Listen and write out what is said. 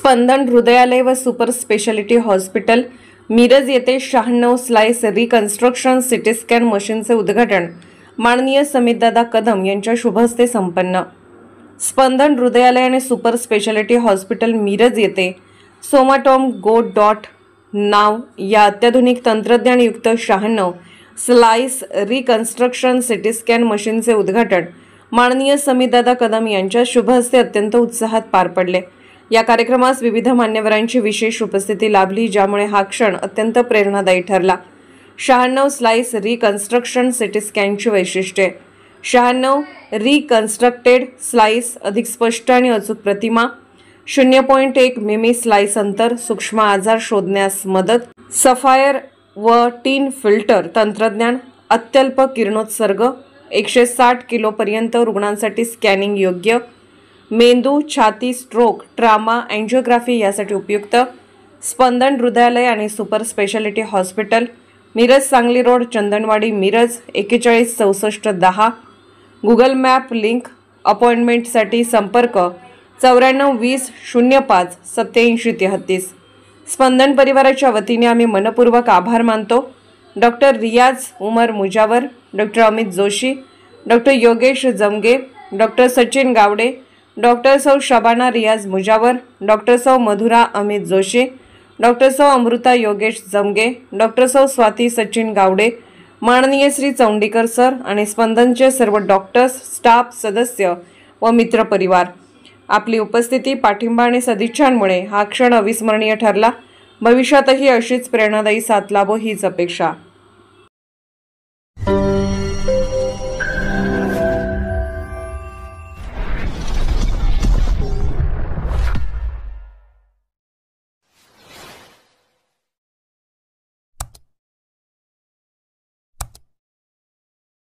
स्पंदन हृदयालय व super speciality hospital Miraj येथे 96 slice reconstruction CT scan मशीनचे उद्घाटन माननीय समितदादा कदम यांच्या शुभ हस्ते संपन्न। स्पंदन हृदयालय आणि सुपर स्पेशालिटी हॉस्पिटल मिरज येथे सोमाटोम गो डॉट नाव या अत्याधुनिक तंत्रज्ञानयुक्त 96 स्लाइस रिकन्स्ट्रक्शन सिटी स्कॅन मशीनचे उद्घाटन माननीय समितदादा कदम यांच्या शुभ हस्ते अत्यंत उत्साहात पार पडले। या कार्यक्रमास विविध मान्यवरांची विशेष उपस्थिती लाभली, ज्यामुळे हा क्षण अत्यंत प्रेरणादायी ठरला। 96 स्लाइस रिकन्स्ट्रक्शन सिटी स्कॅनची वैशिष्ट्ये: 96 रिकन्स्ट्रक्टेड स्लाइस अधिक स्पष्ट आणि अचूक प्रतिमा, 0.1 मिमी स्लाइस अंतर, सूक्ष्म आजार शोधण्यास मदत, सफायर व टीन फिल्टर तंत्रज्ञान, अत्यल्प किरणोत्सर्ग, 160 किलो पर्यंत रुग्णांसाठी स्कॅनिंग योग्य, मेंदू, छाती, स्ट्रोक, ट्रामा, एंजिओग्राफी यासाठी उपयुक्त। स्पंदन हृदयालय आणि super speciality hospital, Miraj Sangli road, Chandanwadi, Miraj 416410। Google map link. अपॉइंटमेंटसाठी संपर्क 9420 05 8733। स्पंदन परिवाराच्या वतीने आम्ही मनपूर्वक आभार मानतो। डॉक्टर रियाज उमर मुजावर, डॉक्टर अमित जोशी, डॉक्टर योगेश जमगे, डॉक्टर सचिन गावडे, डॉक्टर सौ शबाना रियाज मुजावर, डॉक्टर सौ मधुरा अमित जोशी, डॉक्टर सौ अमृता योगेश जमगे, डॉक्टर सौ स्वाती सचिन गावडे, माननीय श्री चौंडीकर सर आणि स्पंदनचे सर्व डॉक्टर्स, स्टाफ, सदस्य व मित्र परिवार। आपली उपस्थिती, पाठिंबा आणि सदिच्छांमुळे हा क्षण अविस्मरणीय ठरला। भविष्यातही अशीच प्रेरणादायी साथ लाभो हीच अपेक्षा।